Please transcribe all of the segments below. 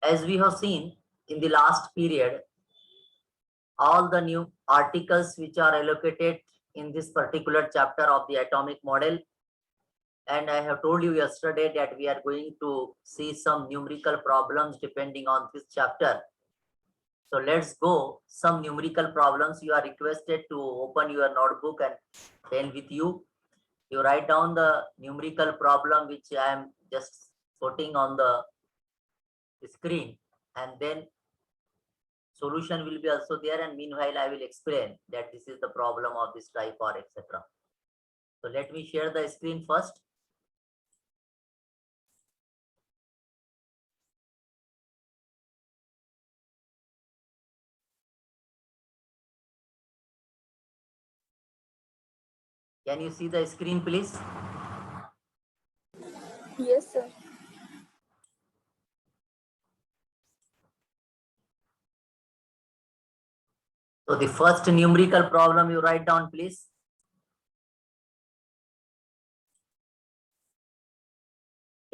As we have seen in the last period, all the new articles which are allocated in this particular chapter of the atomic model, and I have told you yesterday that we are going to see some numerical problems depending on this chapter. So let's go some numerical problems. You are requested to open your notebook and pen with you. You write down the numerical problem which I am just putting on the screen, and then solution will be also there, and meanwhile I will explain that this is the problem of this type or etc. So let me share the screen first. Can you see the screen, please? Yes, sir. So the first numerical problem you write down, please.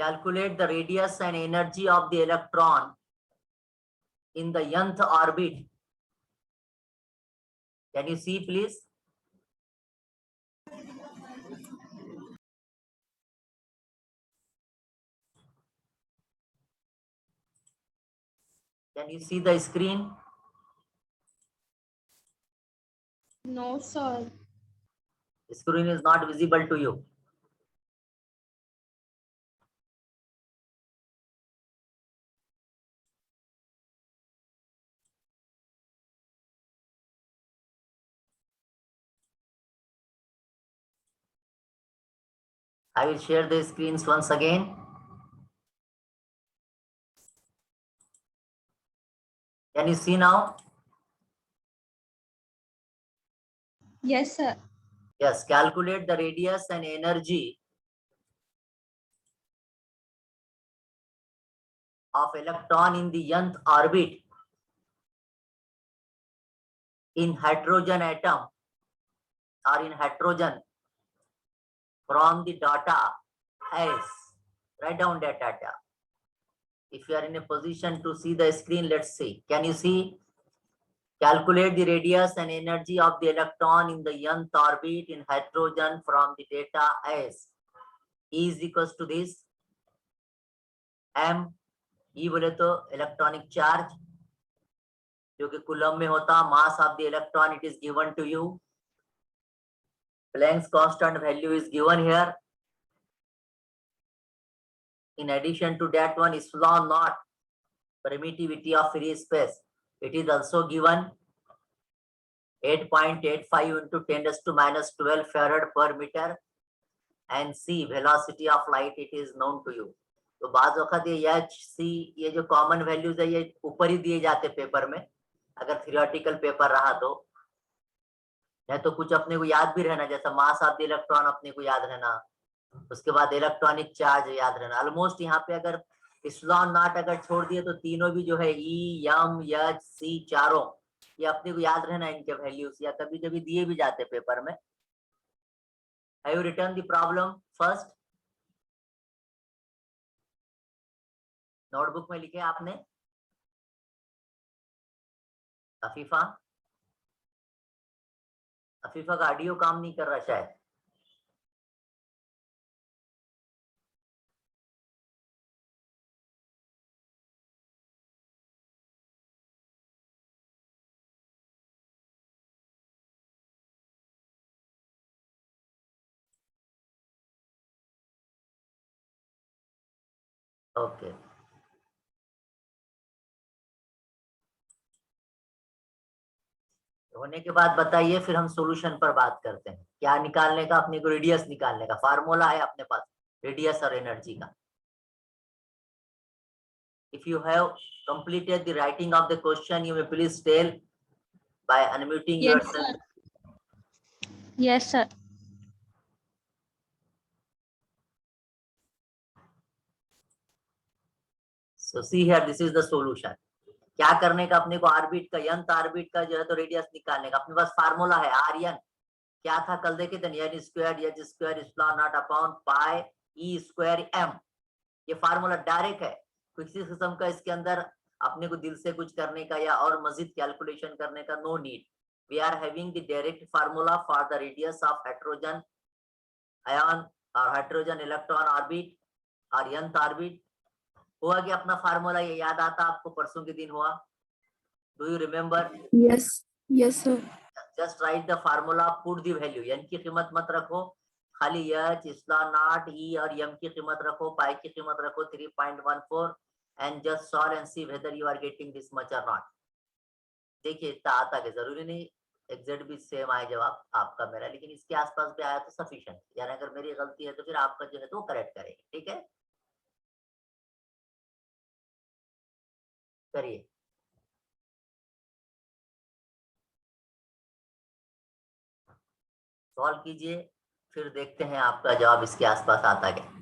Calculate the radius and energy of the electron in the nth orbit. Can you see, please? Can you see the screen? No, sir. The screen is not visible to you. I will share the screens once again. Can you see now? Yes, sir. Yes, calculate the radius and energy of electron in the nth orbit in hydrogen atom or in hydrogen from the data S. Write down that data. If you are in a position to see the screen, let's see. Can you see? Calculate the radius and energy of the electron in the nth orbit in hydrogen from the data S. E is equals to this. M, E बोले तो electronic charge जो कि coulomb में होता, mass of the electron, it is given to you. Planck's constant value is given here. In addition to that one, epsilon naught, permittivity of free space, it is also given. 8.85 into 10 raised to minus 12 farad per meter, and C, velocity of light, it is known to you. तो बाज वक्त ये H C ये जो common values है ये ऊपर ही दिए जाते पेपर में, अगर थियोरेटिकल पेपर रहा तो, नहीं तो कुछ अपने को याद भी रहना, जैसा मास ऑफ द इलेक्ट्रॉन अपने को याद रहना, उसके बाद इलेक्ट्रॉनिक चार्ज याद रहना. ऑलमोस्ट यहाँ पे अगर इप्सिलॉन नॉट अगर छोड़ दिए तो तीनों भी जो है ई एम एच सी चारों ये अपने को याद रहना इनके वैल्यूज, या कभी कभी दिए भी जाते पेपर में. Have you return the problem first? Notebook में लिखे आपने? अफीफा का ऑडियो काम नहीं कर रहा शायद. ओके होने के बाद बताइए, फिर हम सॉल्यूशन पर बात करते हैं. क्या निकालने का? अपने को रेडियस निकालने का फार्मूला है अपने पास, रेडियस और एनर्जी का. If you have completed the writing of the question, you may please tell by unmuting yourself. Sir. Yes, sir. So see here, this is the solution. क्या करने का अपने को? ऑर्बिट का, nth ऑर्बिट का जो है तो रेडियस निकालने का. अपने पास फार्मूला है आर एन. क्या था कल देखे थे? N square H square epsilon naught upon pi E square M. ये फार्मूला डायरेक्ट है, किसी किस्म का इसके अंदर अपने को दिल से कुछ करने का या और मजीद कैलकुलेशन करने का no need. We are having the direct formula for the radius of hydrogen ion or hydrogen electron orbit or nth orbit. हुआ कि अपना फार्मूला ये याद आता आपको? परसों के दिन हुआ? Do you remember? Yes. Yes, sir. Just write the formula, put the value. n की कीमत मत रखो, खाली h, इस्ला नॉट, e और m की कीमत रखो, पाई की कीमत रखो 3.14 and just solve and see whether you are getting this much or not. देखिए इतना आता कि जरूरी नहीं एग्जैक्ट भी सेम आए जवाब आपका मेरा, लेकिन इसके आसपास भी आया तो सफिशिएंट. यानी अगर मेरी गलती है तो फिर आपका जो है तो करेक्ट करेंगे. ठीक है, करिए. सॉल्व कीजिए, फिर देखते हैं आपका जवाब इसके आसपास आता क्या.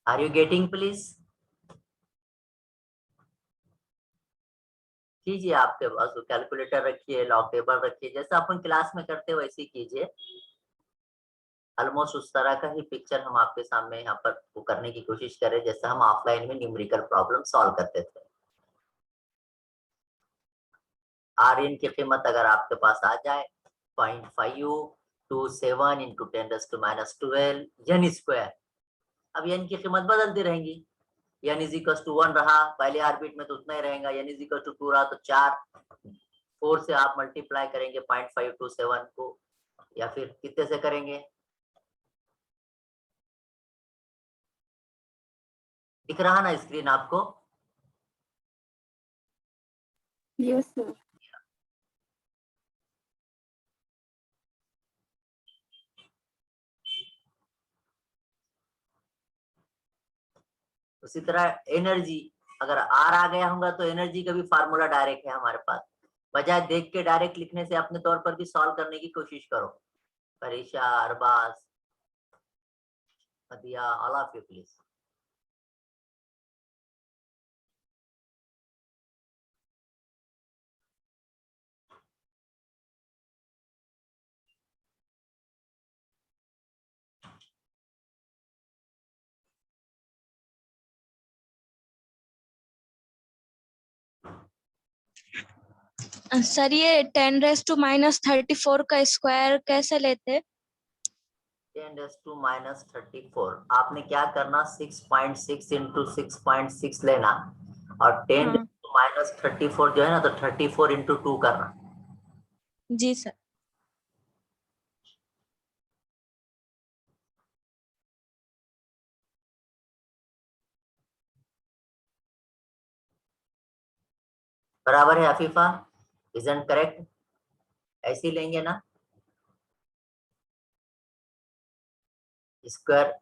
Are you getting please? कीजिए, आपके पास कैलकुलेटर रखिए, लॉग टेबल रखिए, जैसा अपन क्लास में करते वैसे ही कीजिए. ऑलमोस्ट उस तरह का ही पिक्चर हम आपके सामने यहाँ पर वो करने की कोशिश करें जैसा हम ऑफलाइन में न्यूमेरिकल प्रॉब्लम सॉल्व करते थे. आर एन की कीमत अगर आपके पास आ जाए 0.527 इंटू 10⁻12 एन स्क्वायर. अब एन की कीमत बदलती रहेंगी. एन इज इक्वल टू 1 रहा पहले ऑर्बिट में तो उतना ही रहेगा. एन इज इक्वल टू 2 रहा तो 4. 4 से आप मल्टीप्लाई करेंगे 0.527 को, या फिर कितने से करेंगे? दिख रहा ना स्क्रीन आपको? Yes, sir. उसी तरह एनर्जी, अगर आर आ गया होगा तो एनर्जी का भी फार्मूला डायरेक्ट है हमारे पास. बजाय देख के डायरेक्ट लिखने से अपने तौर पर भी सॉल्व करने की कोशिश करो. परीक्षा, Arbaz, Madiya, all of you please. Sir ये 10⁻⁻34 का स्क्वायर कैसे लेते? 10⁻⁻34 आपने क्या करना, 6.6 इंटू 6.6 लेना और 10⁻34 जो है ना तो 34 इंटू 2 करना. जी सर. बराबर है अफीफा? Isn't correct? ऐसे ही लेंगे ना square.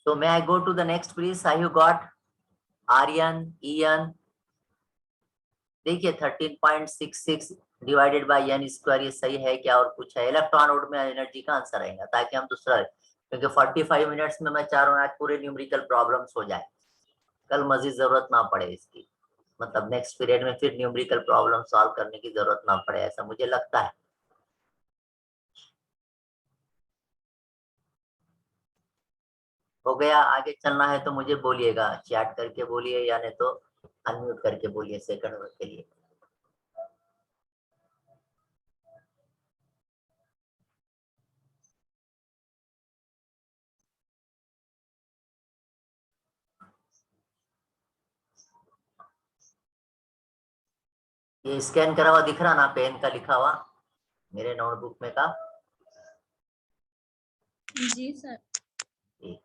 So may I go to the next please? Have you got Aryan, Ian? देखिए 13.66 डिवाइडेड बाय n स्क्वायर, ये सही है क्या और कुछ है? इलेक्ट्रॉन वोल्ट में एनर्जी का आंसर आएगा, ताकि हम दूसरा, क्योंकि 45 मिनट्स में मैं चाह रहा हूँ आज पूरे न्यूमेरिकल प्रॉब्लम्स हो जाए, कल मजीद जरूरत ना पड़े इसकी, मतलब नेक्स्ट पीरियड में फिर न्यूमेरिकल प्रॉब्लम सॉल्व करने की जरूरत ना पड़े, ऐसा मुझे लगता है। हो गया? आगे चलना है तो मुझे बोलिएगा, चैट करके बोलिए या नहीं तो अनम्यूट करके बोलिए सेकंड वर्ड के लिए। ये स्कैन करा हुआ दिख रहा ना, पेन का लिखा हुआ मेरे नोटबुक में का? जी सर। ठीक।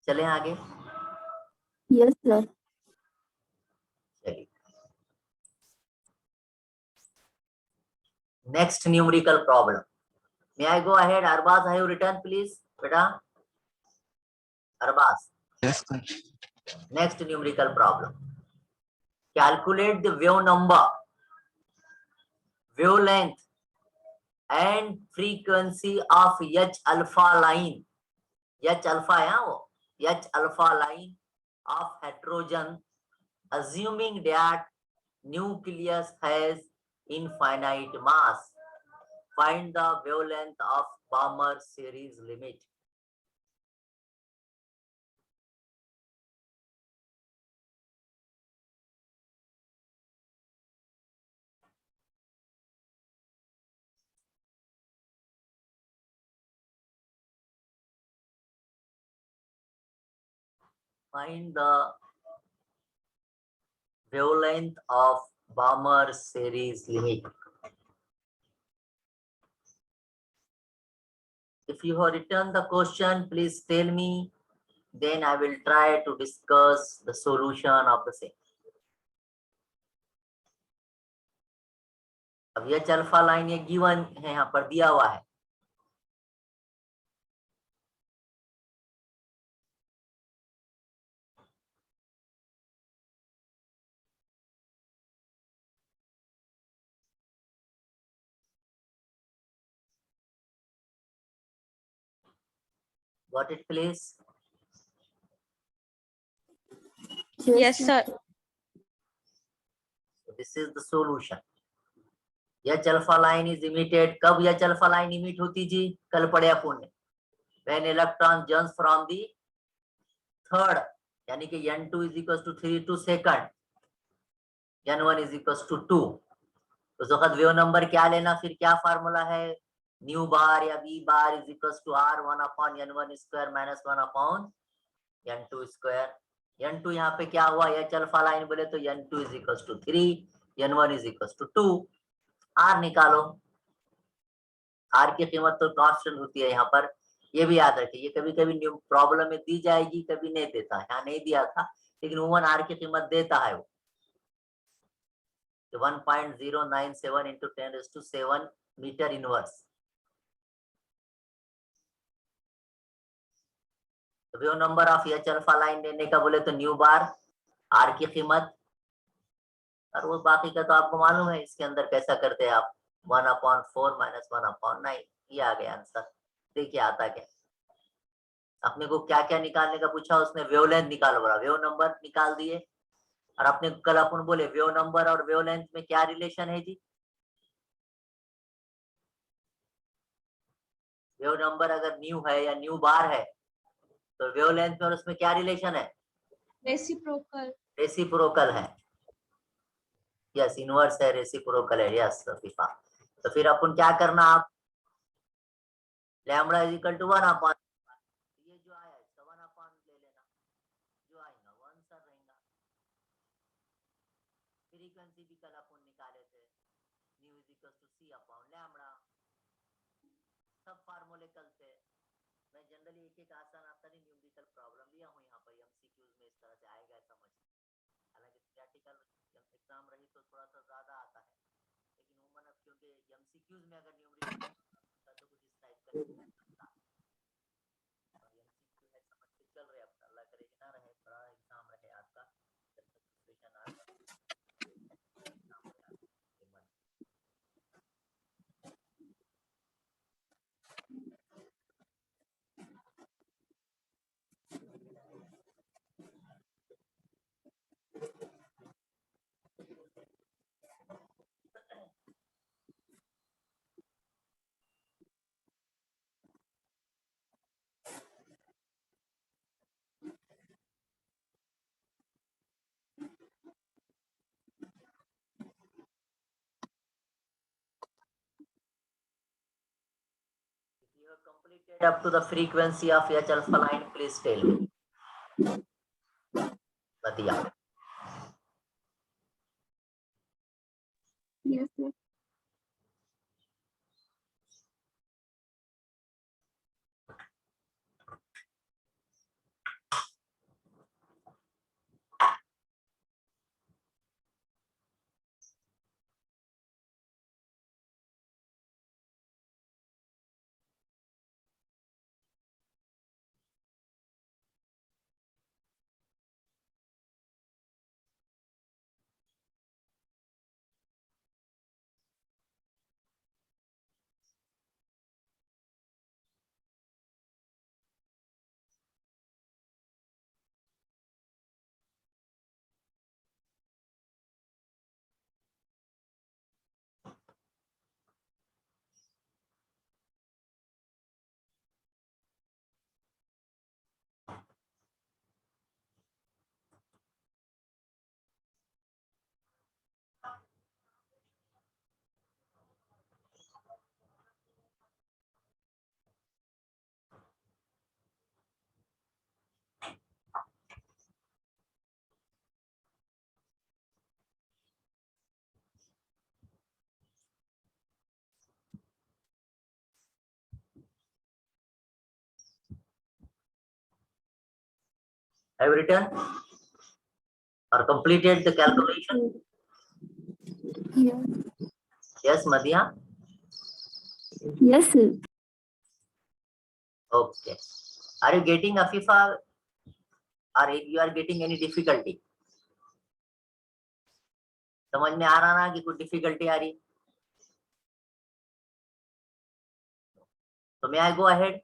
चले आगे। Yes sir. चलिए next numerical problem. May I go ahead? Arbaz, have you return please बेटा? Arbaz, Yes, sir. next numerical problem. Calculate the wave number, wavelength and frequency of H alpha line. H alpha है वो, H alpha line of hydrogen, assuming that nucleus has infinite mass. Find the wavelength of Balmer series limit. Find the wavelength of Balmer series limit. If you have written the question, please tell me. Then I will try to discuss the solution of the same. अब ये alpha line ये given है, यहाँ पर दिया हुआ है। Got it, please? Yes sir. So this is the solution. यह अल्फा लाइन इज इमिटेड, कब यह अल्फा लाइन इमिट होती जी? कल पढ़े अपन ने, when electron jumps from the third, यानी कि n2 is equals to 3 to second, n1 is equals to 2। उस वक्त वेव नंबर क्या लेना, फिर क्या फार्मूला है? न्यू बार या v bar is equals to R 1 upon n1 square minus 1 upon n2 square. n2 यहाँ पे क्या हुआ, एच अल्फा लाइन बोले तो n2 is equals to 3, n1 is equals to 2। R निकालो, आर की कीमत तो कांस्टेंट होती है यहाँ पर, ये भी याद रखिए। ये कभी कभी प्रॉब्लम में दी जाएगी, कभी नहीं देता, यहाँ नहीं दिया था लेकिन उमन आर की कीमत देता है वो 1.097 into 10⁻⁷ metre inverse. Wave number of H alpha line लेने का बोले तो न्यू बार, आर की कीमत, और वो बाकी का तो आपको मालूम है, इसके अंदर कैसा करते हैं आप, 1/4 माइनस 1/9, ये आ गया आंसर। देखिए आता क्या, अपने को क्या क्या निकालने का पूछा उसने, वेवलेंथ निकालो, बोला वेव नंबर निकाल दिए। और अपने कल अपन बोले वेव नंबर और वेवलेंथ में क्या रिलेशन है जी? वेव नंबर अगर न्यू है या न्यू बार है तो वेवलेंथ में और उसमें क्या रिलेशन है? रेसिप्रोकल। रेसिप्रोकल है, यस इनवर्स है, रेसिप्रोकल है, यस सफीफा। तो फिर अपन क्या करना, आप lambda is equal to 1 upon, ये जो आया इसका 1 अपॉन ले लेना, जो आएगा वो आंसर रहेगा। फ्रीक्वेंसी भी कल अपन निकाले थे, nu is equal to c upon lambda, सब फार्मूले कल थे। मैं जनरली एक एक आसान आता नहीं न्यूमेरिकल प्रॉब्लम लिया हूँ यहाँ पर एमसीक्यूज में, इस तरह से आएगा समझ, हालांकि प्रैक्टिकल एग्जाम रही तो थोड़ा सा ज्यादा आता है, लेकिन उमन अब क्योंकि एमसीक्यूज में अगर न्यूमेरिकल तो कुछ इस टाइप का एमसीक्यू है, समझ के चल रहे, अब अल्लाह करे कि ना रहे बड़ा एग्जाम रहे आपका, जब तक प्रिपरेशन आ जाए एग्जाम रहे आपका। You have completed up to the frequency of H alpha line, please tell me. Badiya. Yes, sir. Have you written or completed the calculation? Yes. Yes, Madhya. Yes, sir. Okay. Are you getting Afifa, or you are getting any difficulty? समझ में आ रहा ना कि कुछ difficulty आ रही? So may I go ahead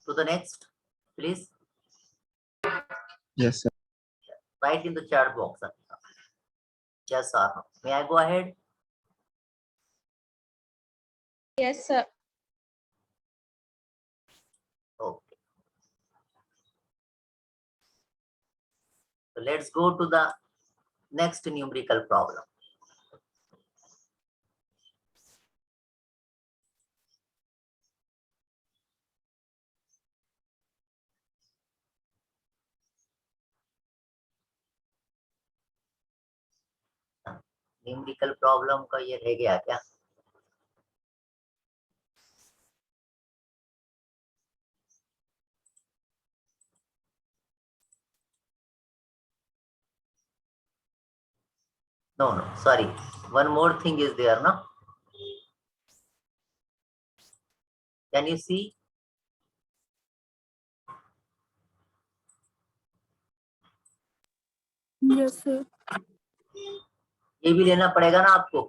to the next, please? Yes, sir. Write in the chat box. Yes or no? May I go ahead? Yes, sir. Okay. So let's go to the next numerical problem. Numerical problem का ये रह गया क्या? No, no, sorry. One more thing is there, no? Can you see? Yes, sir. ये भी लेना पड़ेगा ना आपको।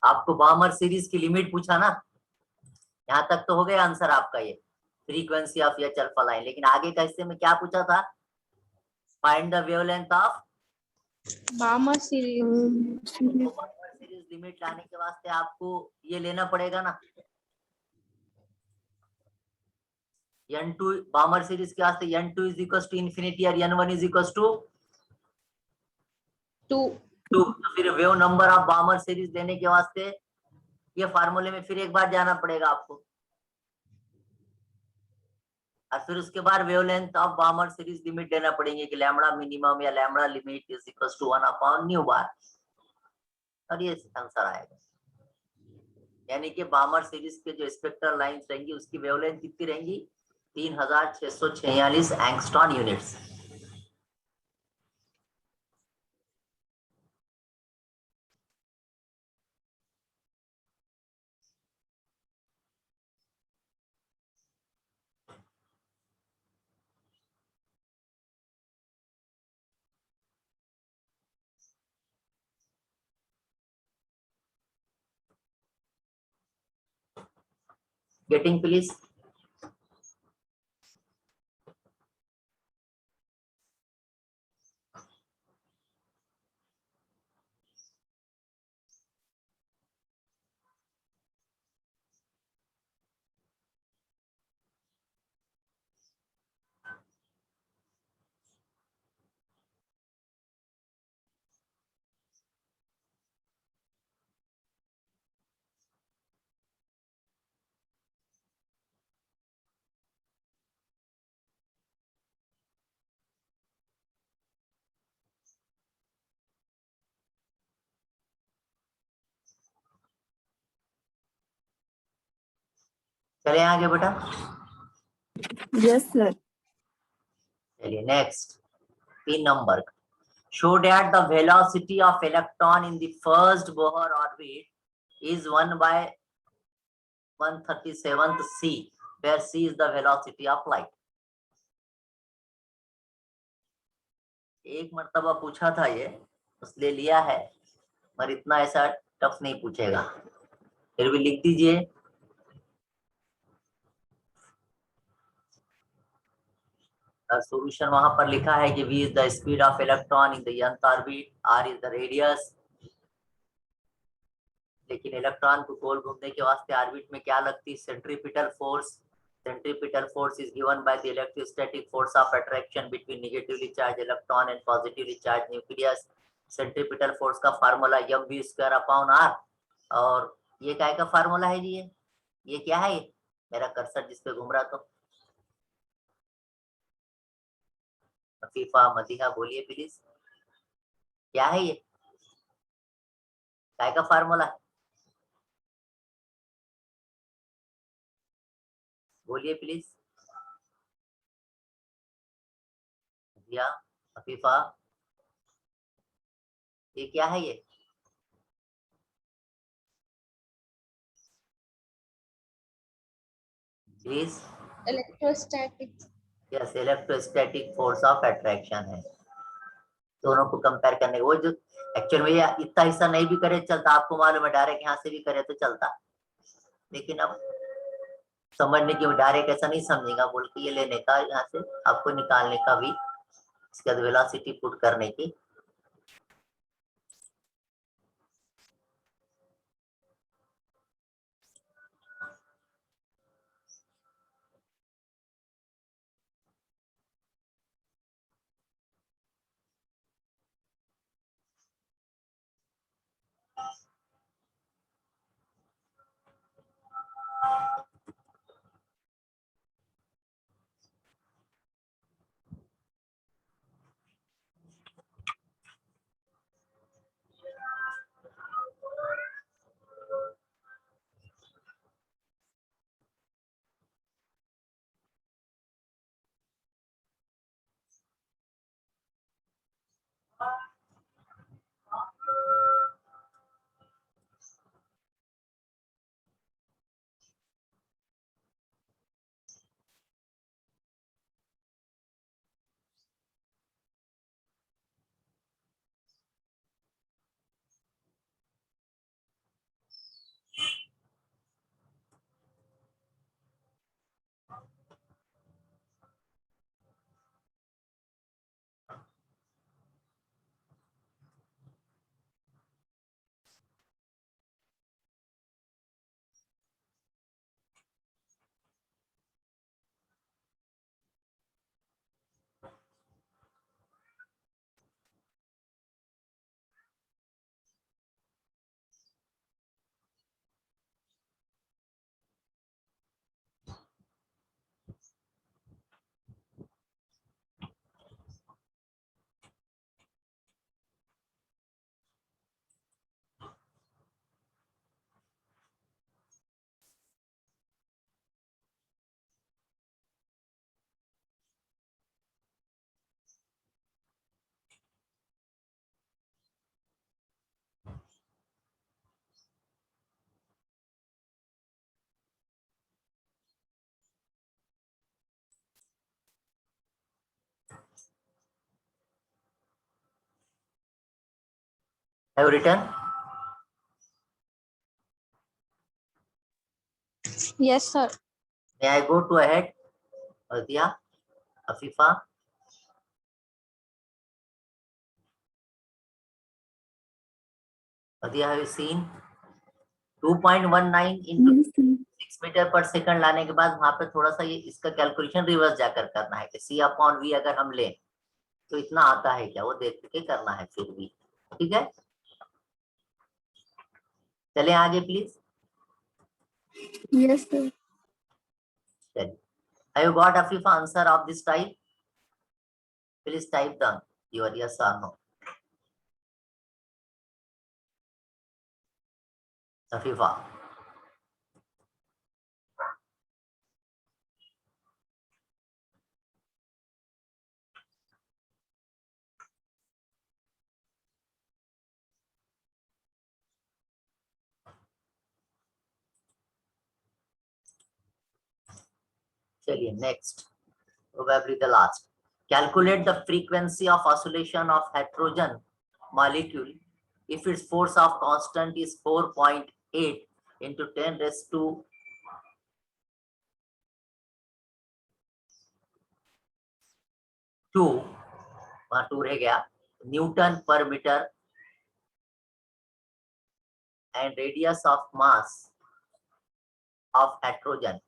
आपको बामर सीरीज की लिमिट पूछा ना, यहाँ तक तो हो गया आंसर आपका ये frequency of H alpha line, लेकिन आगे का हिस्से में क्या पूछा था? Find the wavelength of Bamer series. Series limit लाने के वास्ते आपको ये लेना पड़ेगा ना, n2 बामर सीरीज के वास्ते n2 is equal to infinity और n1 इज इक्वल टू 2. 2। तो फिर wave number of Balmer series लेने के वास्ते ये फार्मूले में फिर एक बार जाना पड़ेगा आपको, और फिर उसके बाद wavelength of Balmer series limit लेना पड़ेंगे कि लैम्बडा मिनिमम या lambda limit is equal to 1 upon nu bar, और ये आंसर आएगा। यानी कि बामर सीरीज के जो स्पेक्ट्रल लाइंस रहेंगी उसकी वेवलेंथ कितनी रहेंगी? 3646 एंगस्ट्रॉन यूनिट्स। Getting please? चले आगे बेटा। Yes, sir. चलिए next 3 number. Show that the velocity of electron in the first Bohr orbit is 1 by 137th c, where c is the velocity of light। एक मर्तबा पूछा था ये, उसने लिया है, मगर इतना ऐसा टफ नहीं पूछेगा, फिर भी लिख दीजिए। सॉल्यूशन वहां पर लिखा है कि v is the speed of electron in the nth orbit, r is the radius। लेकिन इलेक्ट्रॉन को गोल घूमने के वास्ते ऑर्बिट में क्या लगती है? Centripetal force. Centripetal force is given by the electrostatic force of attraction between negatively charge electron and positively charge nucleus. Centripetal force का फार्मूला mv²/r। और ये क्या का फार्मूला है जी? ये क्या है? ये मेरा कर्सर जिस पे घूम रहा, तो अफीफा मदीहा बोलिए प्लीज, क्या है ये? काय का फार्मूला है? बोलिए प्लीज। या अफीफा, ये क्या है ये? Please. Electrostatic. Yes, electrostatic force of attraction है। दोनों को कंपेयर करने, वो जो एक्चुअल में इतना हिस्सा नहीं भी करे चलता, आपको मालूम है, डायरेक्ट यहाँ से भी करे तो चलता, लेकिन अब समझने की डायरेक्ट ऐसा नहीं समझेगा, बोल के ये लेने का, यहाँ से आपको निकालने का भी, इसके बाद वेलोसिटी पुट करने की। Have you written? Yes, sir. May I go to ahead? Aditya, Afifa. Aditya, have you seen 2.19 into Yes, sir. 6 metre पर सेकंड लाने के बाद वहां पे थोड़ा सा ये इसका कैलकुलेशन रिवर्स जाकर करना है कि C अपॉन V अगर हम लें तो इतना आता है क्या, वो देख के करना है फिर भी। ठीक है, चले आगे प्लीज। Yes, sir. चलिए, have you got Afifa answer of this type? Please type down your yes or no. Afifa. चलिए next, probably the last. Calculate the frequency of oscillation of hydrogen molecule if its force of constant is 4.8 into 10 raised to 2, वहां 2 रह गया, Newton पर metre and radius of mass of hydrogen.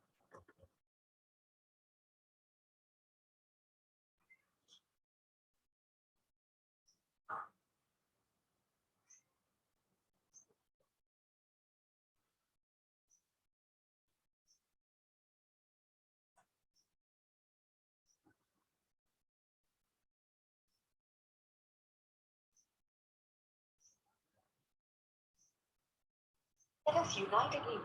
Let us unite again.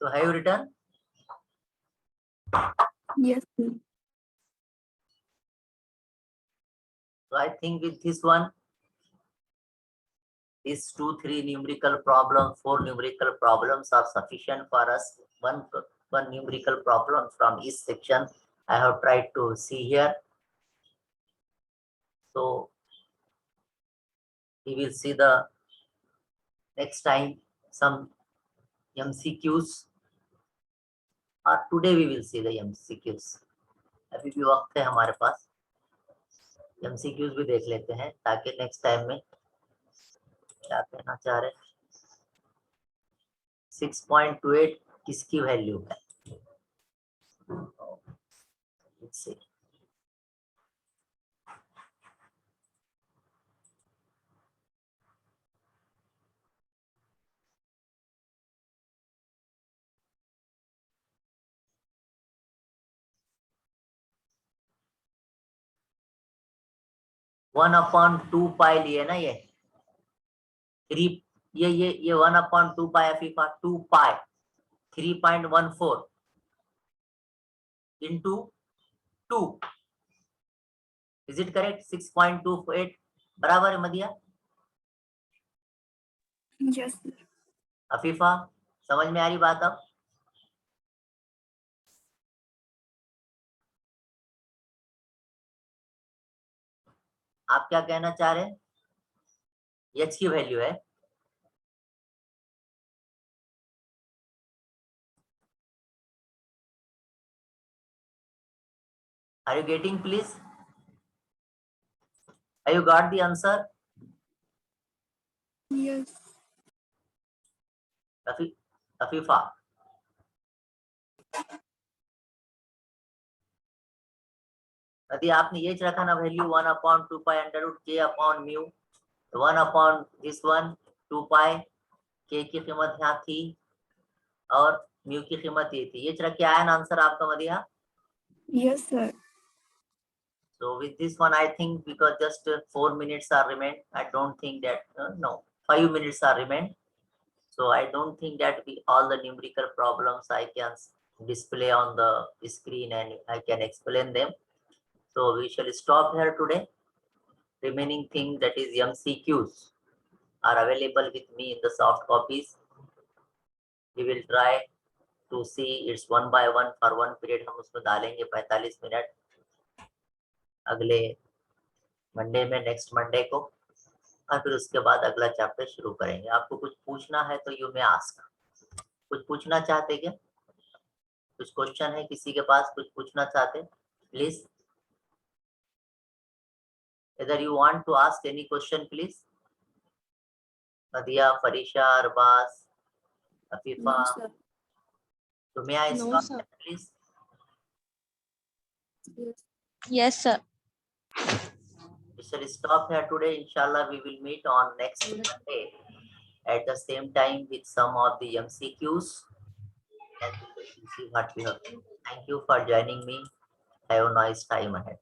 So have you written? Yes, sir. So I think with this one, these 2-3 numerical problems, 4 numerical problems are sufficient for us. One numerical problem from each section I have tried to see here. So we will see the next time some MCQs, or today we will see the MCQs. अभी भी वक्त है हमारे पास, MCQs भी देख लेते हैं ताकि नेक्स्ट टाइम में क्या कहना चाह रहे। 6.28 किसकी वैल्यू है? Let's see. One upon two pi लिए ना, ये 3, ये 1/2 pi Afifa, 2 pi 3.14 into 2, is it correct? 6.28 बराबर है मदिया? Yes, sir. अफीफा समझ में आ रही बात? अब आप क्या कहना चाह रहे हैं? एच की वैल्यू है, are you getting please? Have you got the answer? Yes. Afifa यदि आपने ये रखा ना value 1/2 pi under root k upon mu, 1 upon this one 2 pi, k की कीमत यहाँ थी और म्यू की कीमत ये थी, ये रख के आया ना आंसर आपका मदिया? Yes, sir. So with this one, I think because just 4 minutes are remained, I don't think that no 5 minutes are remained. So I don't think that all the numerical problems I can display on the screen and I can explain them. So we shall stop here today. Remaining thing, that is MCQs, are available with me in the soft copies. We will try to see it's one by one for one period. हम उसमें डालेंगे 45 minute अगले Monday में, next Monday को, और फिर उसके बाद अगला चैप्टर शुरू करेंगे। आपको कुछ पूछना है तो यू मे आस्क। कुछ पूछना चाहते क्या? कुछ क्वेश्चन है किसी के पास? कुछ पूछना चाहते प्लीज? इधर you want to ask any question please? Nadiya, Farisha, Arbaz, Afifa, No, sir. तो may I No, stop sir. Please? Yes. Yes, sir. We shall stop here today. Inshallah, we will meet on next Monday at the same time with some of the MCQs and we will see what we have. Thank you for joining me. Have a nice time ahead.